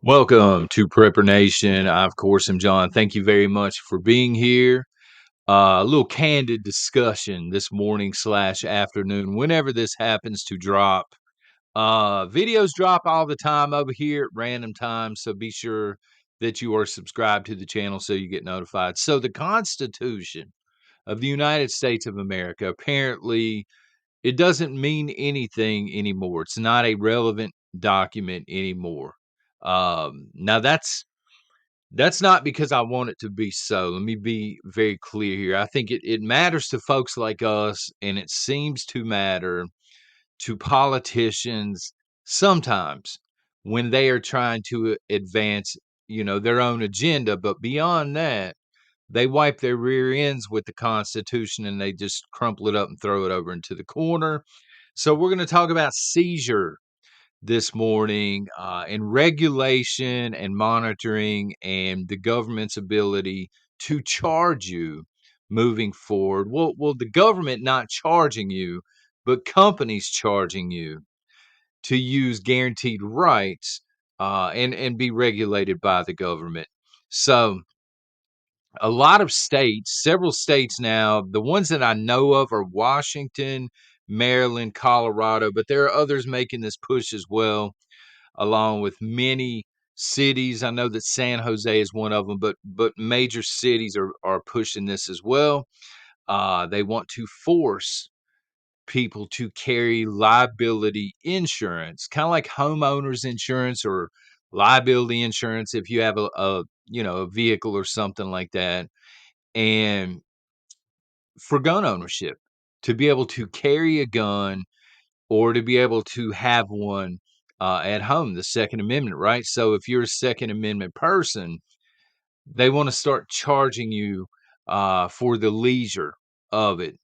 Welcome to Prepper Nation. I, of course, am John. Thank you very much for being here. A little candid discussion this morning slash afternoon, whenever this happens to drop. Videos drop all the time over here at random times, so be sure that you are subscribed to the channel so you get notified. So, the Constitution of the United States of America apparently it doesn't mean anything anymore. It's not a relevant document anymore. Now that's not because I want it to be so. Let me be very clear here. I think it matters to folks like us, and it seems to matter to politicians sometimes when they are trying to advance, their own agenda. But beyond that, they wipe their rear ends with the Constitution and they just crumple it up and throw it over into the corner. So we're going to talk about seizure this morning and regulation and monitoring and the government's ability to charge you moving forward. Well, the government not charging you, but companies charging you to use guaranteed rights and be regulated by the government. So a lot of states, several states now, the ones that I know of are Washington, Maryland, Colorado, but there are others making this push as well, along with many cities. I know that San Jose is one of them, but major cities are pushing this as well. They want to force people to carry liability insurance, kind of like homeowners insurance or liability insurance if you have a vehicle or something like that. And for gun ownership, to be able to carry a gun or to be able to have one at home, the Second Amendment, right? So if you're a Second Amendment person, they want to start charging you for the leisure of it.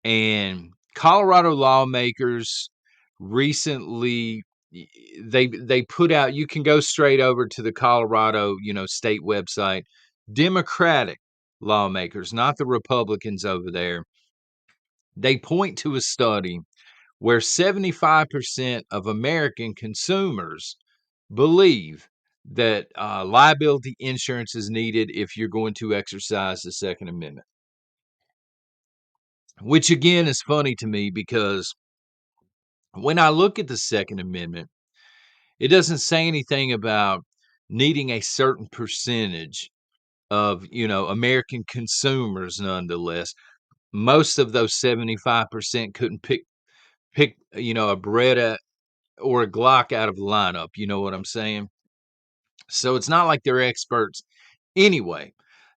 And Colorado lawmakers recently they put out, you can go straight over to the Colorado, state website. Democratic lawmakers, not the Republicans over there, they point to a study where 75% of American consumers believe that liability insurance is needed if you're going to exercise the Second Amendment, which again is funny to me because when I look at the Second Amendment, it doesn't say anything about needing a certain percentage of, American consumers nonetheless. Most of those 75% couldn't pick, a Beretta or a Glock out of the lineup, you know what I'm saying? So it's not like they're experts anyway.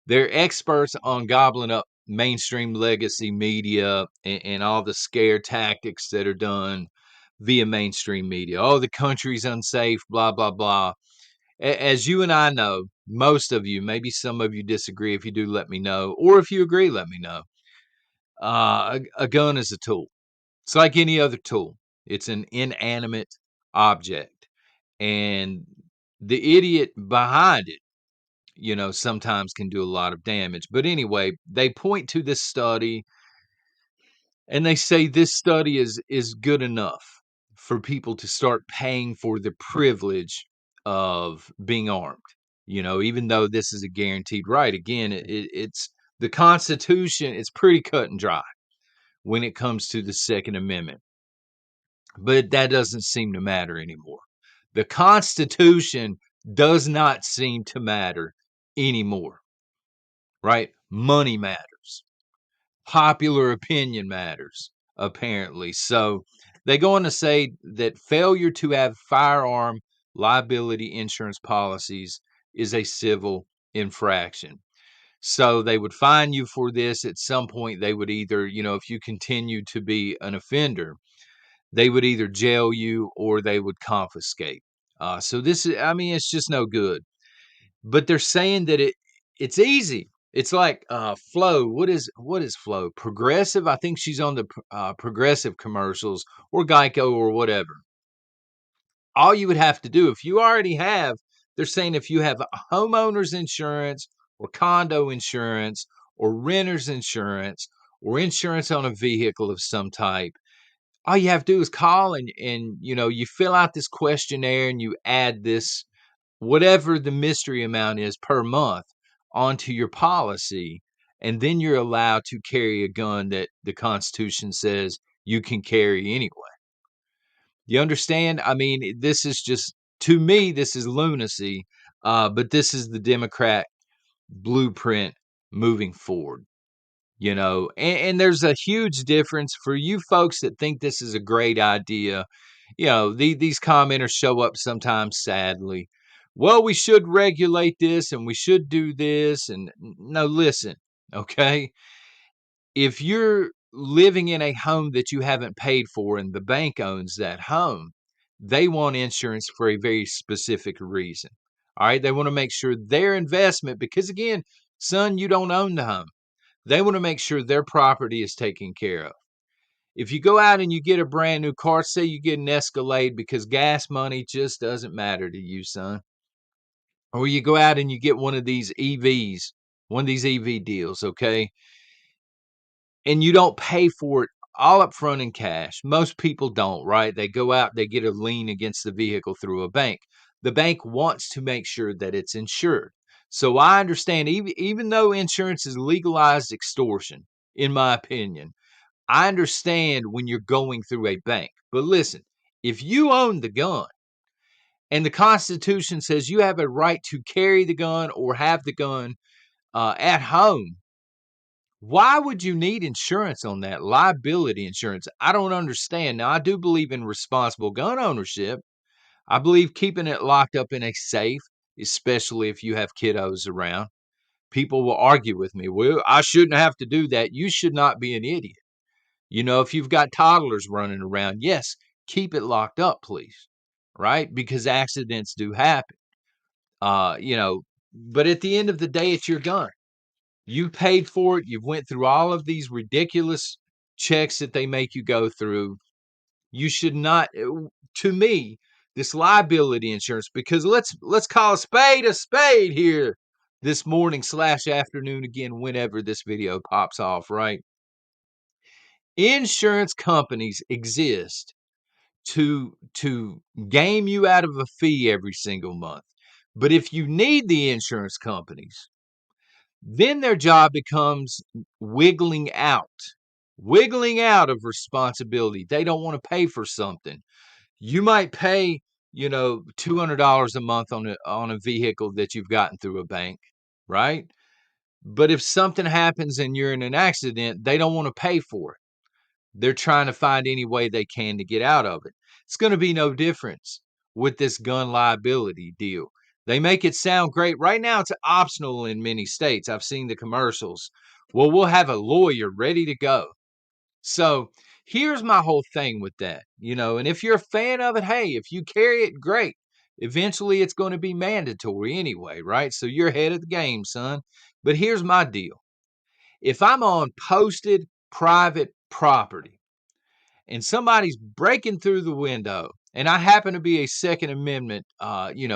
They're experts on gobbling up mainstream legacy media and all the scare tactics that are done via mainstream media. Oh, the country's unsafe, blah, blah, blah. As you and I know, most of you, maybe some of you disagree. If you do, let me know. Or if you agree, let me know. A gun is a tool. It's like any other tool. It's an inanimate object. And the idiot behind it, sometimes can do a lot of damage. But anyway, they point to this study and they say this study is good enough for people to start paying for the privilege of being armed. Even though this is a guaranteed right, again, it's the Constitution. It's pretty cut and dry when it comes to the Second Amendment, but that doesn't seem to matter anymore. The Constitution does not seem to matter anymore, right? Money matters. Popular opinion matters, apparently. So they go on to say that failure to have firearm liability insurance policies is a civil infraction. So they would fine you for this. At some point, they would either, if you continue to be an offender, they would either jail you or they would confiscate. So this is, I mean, it's just no good. But they're saying that it's easy. It's like Flo. What is Flo? Progressive. I think she's on the Progressive commercials or Geico or whatever. All you would have to do if you already have, they're saying if you have homeowners insurance or condo insurance or renters insurance or insurance on a vehicle of some type, all you have to do is call and you fill out this questionnaire and you add this whatever the mystery amount is per month onto your policy, and then you're allowed to carry a gun that the Constitution says you can carry anyway. You understand? I mean, this is just, to me, this is lunacy, but this is the Democrat blueprint moving forward. And there's a huge difference for you folks that think this is a great idea. These commenters show up sometimes, sadly. Well, we should regulate this and we should do this. And no, listen, okay? If you're living in a home that you haven't paid for and the bank owns that home, they want insurance for a very specific reason. All right. They want to make sure their investment, because again, son, you don't own the home. They want to make sure their property is taken care of. If you go out and you get a brand new car, say you get an Escalade because gas money just doesn't matter to you, son. Or you go out and you get one of these EVs, one of these EV deals, okay? And you don't pay for it all up front in cash. Most people don't, right? They go out, they get a lien against the vehicle through a bank. The bank wants to make sure that it's insured. So I understand, even though insurance is legalized extortion, in my opinion, I understand when you're going through a bank. But listen, if you own the gun and the Constitution says you have a right to carry the gun or have the gun at home, why would you need insurance on that? Liability insurance. I don't understand. Now, I do believe in responsible gun ownership. I believe keeping it locked up in a safe, especially if you have kiddos around. People will argue with me. Well, I shouldn't have to do that. You should not be an idiot. If you've got toddlers running around, yes, keep it locked up, please. Right? Because accidents do happen. Uh, you know, but at the end of the day, it's your gun. You paid for it. You've went through all of these ridiculous checks that they make you go through. You should not, to me, this liability insurance, because let's call a spade here this morning slash afternoon again, whenever this video pops off, right? Insurance companies exist to game you out of a fee every single month. But if you need the insurance companies, then their job becomes wiggling out of responsibility. They don't want to pay for something. You might pay, $200 a month on a vehicle that you've gotten through a bank, right? But if something happens and you're in an accident, they don't want to pay for it. They're trying to find any way they can to get out of it. It's going to be no difference with this gun liability deal. They make it sound great. Right now, it's optional in many states. I've seen the commercials. Well, we'll have a lawyer ready to go. So here's my whole thing with that, and if you're a fan of it, hey, if you carry it, great. Eventually, it's going to be mandatory anyway, right? So you're ahead of the game, son. But here's my deal. If I'm on posted private property, and somebody's breaking through the window, and I happen to be a Second Amendment,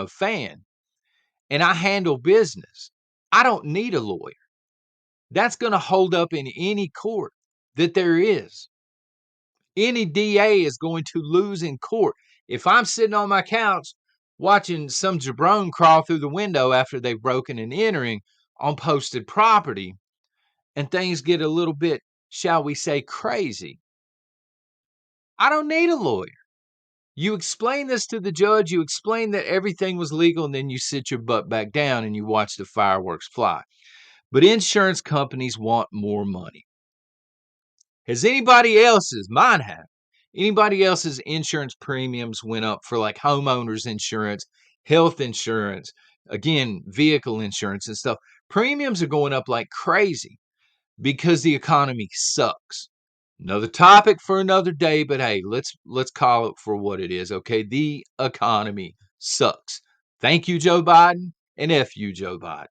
fan, and I handle business, I don't need a lawyer. That's going to hold up in any court that there is. Any DA is going to lose in court. If I'm sitting on my couch watching some jabron crawl through the window after they've broken and entering on posted property, and things get a little bit, shall we say, crazy, I don't need a lawyer. You explain this to the judge, you explain that everything was legal, and then you sit your butt back down and you watch the fireworks fly. But insurance companies want more money. Has anybody else's insurance premiums went up for like homeowners insurance, health insurance, again, vehicle insurance and stuff? Premiums are going up like crazy because the economy sucks. Another topic for another day, but hey, let's call it for what it is, okay? The economy sucks. Thank you, Joe Biden, and F you, Joe Biden,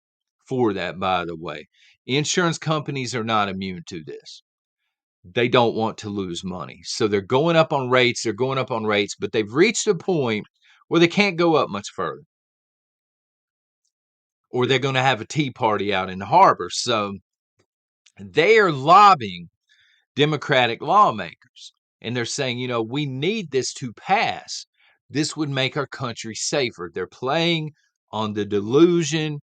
for that, by the way. Insurance companies are not immune to this. They don't want to lose money. So they're going up on rates, but they've reached a point where they can't go up much further. Or they're going to have a tea party out in the harbor. So they are lobbying Democratic lawmakers. And they're saying, we need this to pass. This would make our country safer. They're playing on the delusion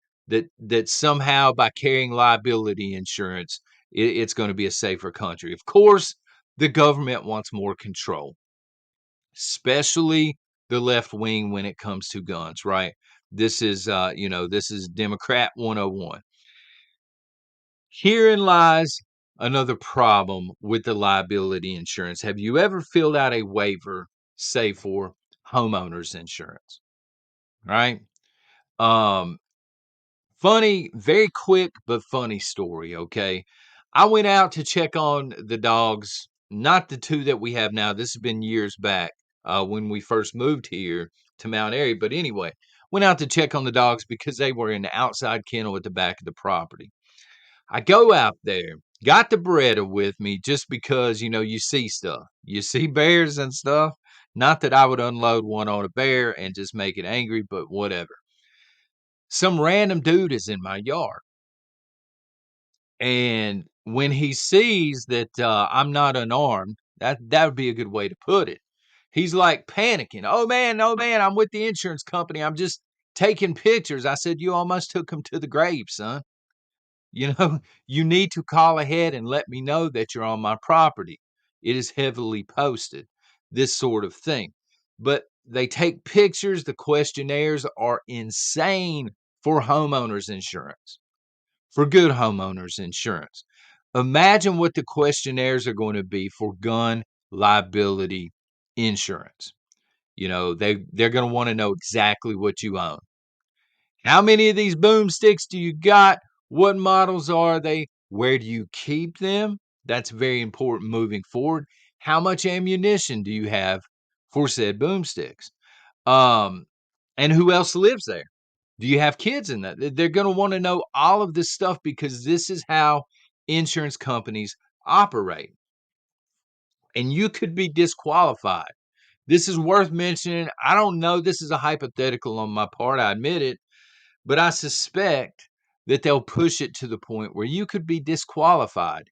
that somehow by carrying liability insurance, it's going to be a safer country. Of course, the government wants more control, especially the left wing when it comes to guns, right? This is this is Democrat 101. Herein lies another problem with the liability insurance. Have you ever filled out a waiver, say for homeowners insurance, right? Um, Funny, very quick but funny story, okay? I went out to check on the dogs, not the 2 that we have now. This has been years back, when we first moved here to Mount Airy, but anyway, went out to check on the dogs because they were in the outside kennel at the back of the property. I go out there, got the Beretta with me just because, you see stuff. You see bears and stuff. Not that I would unload one on a bear and just make it angry, but whatever. Some random dude is in my yard. And when he sees that, I'm not unarmed, that would be a good way to put it. He's like panicking. Oh man, I'm with the insurance company. I'm just taking pictures. I said, you almost took him to the grave, son. You know, you need to call ahead and let me know that you're on my property. It is heavily posted, this sort of thing. But they take pictures. The questionnaires are insane for homeowners insurance, for good homeowners insurance. Imagine what the questionnaires are going to be for gun liability insurance. They're going to want to know exactly what you own. How many of these boomsticks do you got? What models are they? Where do you keep them? That's very important moving forward. How much ammunition do you have for said boomsticks? Um, and who else lives there? Do you have kids in that? They're going to want to know all of this stuff because this is how insurance companies operate. And you could be disqualified. This is worth mentioning. I don't know. This is a hypothetical on my part. I admit it. But I suspect that they'll push it to the point where you could be disqualified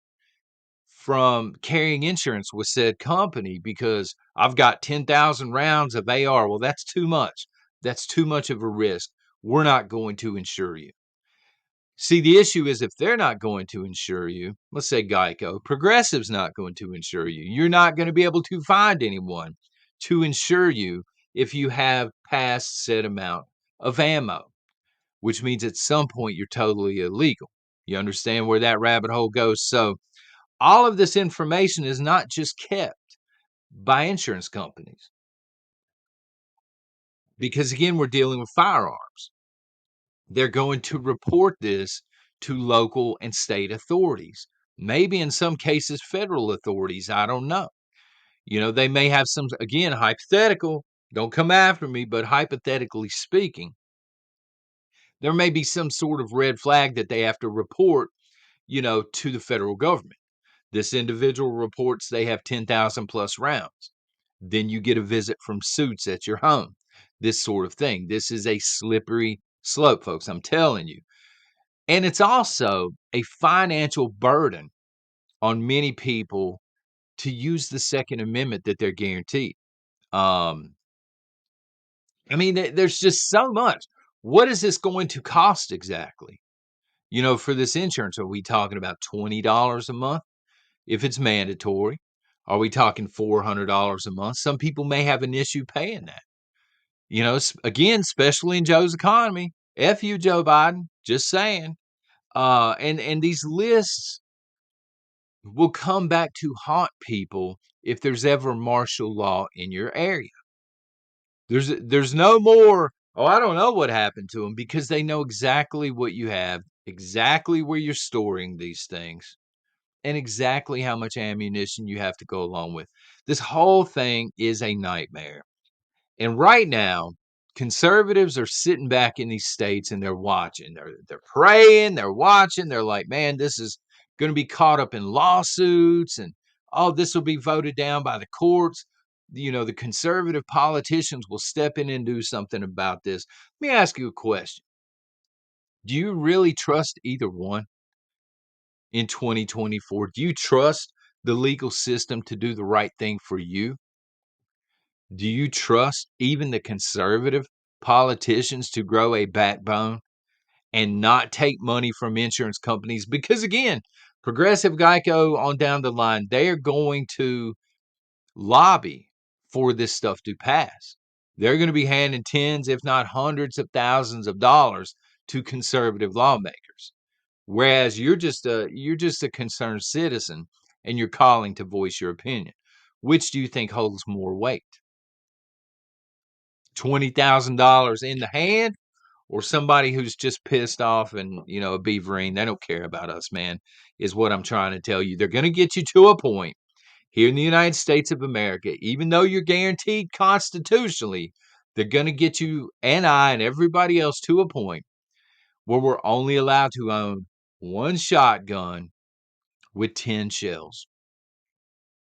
from carrying insurance with said company because I've got 10,000 rounds of AR. Well, that's too much. That's too much of a risk. We're not going to insure you. See, the issue is if they're not going to insure you, let's say Geico, Progressive's not going to insure you. You're not going to be able to find anyone to insure you if you have past said amount of ammo, which means at some point you're totally illegal. You understand where that rabbit hole goes? So, all of this information is not just kept by insurance companies because, again, we're dealing with firearms. They're going to report this to local and state authorities, maybe in some cases, federal authorities. I don't know. They may have some, again, hypothetical, don't come after me, but hypothetically speaking, there may be some sort of red flag that they have to report to the federal government. This individual reports they have 10,000 plus rounds. Then you get a visit from suits at your home. This sort of thing. This is a slippery slope, folks. I'm telling you. And it's also a financial burden on many people to use the Second Amendment that they're guaranteed. Um, there's just so much. What is this going to cost exactly? For this insurance, are we talking about $20 a month? If it's mandatory, are we talking $400 a month? Some people may have an issue paying that. Again, especially in Joe's economy. F you, Joe Biden. Just saying. And these lists will come back to haunt people if there's ever martial law in your area. There's no more. Oh, I don't know what happened to them because they know exactly what you have, exactly where you're storing these things, and exactly how much ammunition you have to go along with. This whole thing is a nightmare. And right now, conservatives are sitting back in these states and they're watching. They're praying, they're watching. They're like, man, this is going to be caught up in lawsuits and oh, this will be voted down by the courts. The conservative politicians will step in and do something about this. Let me ask you a question. Do you really trust either one? In 2024? Do you trust the legal system to do the right thing for you? Do you trust even the conservative politicians to grow a backbone and not take money from insurance companies because, again, Progressive, Geico, on down the line, they are going to lobby for this stuff to pass. They're going to be handing tens, if not hundreds of thousands of dollars to conservative lawmakers. Whereas you're just a concerned citizen and you're calling to voice your opinion. Which do you think holds more weight? $20,000 in the hand or somebody who's just pissed off and, a beaverine, they don't care about us, man, is what I'm trying to tell you. They're going to get you to a point here in the United States of America, even though you're guaranteed constitutionally, they're going to get you and I and everybody else to a point where we're only allowed to own one shotgun with 10 shells.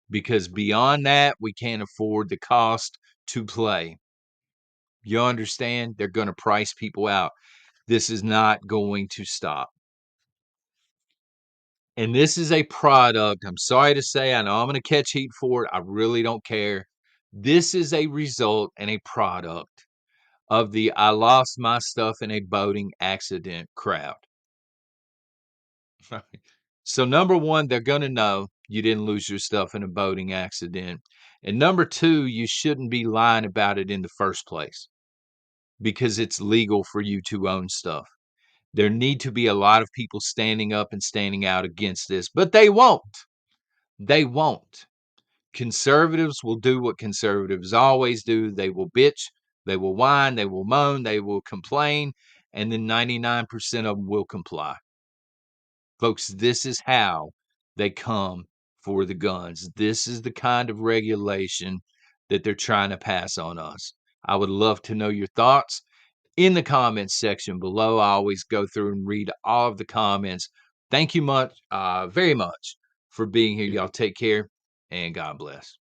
Because beyond that, we can't afford the cost to play. You understand? They're going to price people out. This is not going to stop. And this is a product, I'm sorry to say, I know I'm going to catch heat for it. I really don't care. This is a result and a product of the I lost my stuff in a boating accident crowd. So, number one, they're going to know you didn't lose your stuff in a boating accident. And number two, you shouldn't be lying about it in the first place because it's legal for you to own stuff. There need to be a lot of people standing up and standing out against this, but they won't. They won't. Conservatives will do what conservatives always do. They will bitch, they will whine, they will moan, they will complain, and then 99% of them will comply. Folks, this is how they come for the guns. This is the kind of regulation that they're trying to pass on us. I would love to know your thoughts in the comments section below. I always go through and read all of the comments. Thank you very much for being here. Y'all take care and God bless.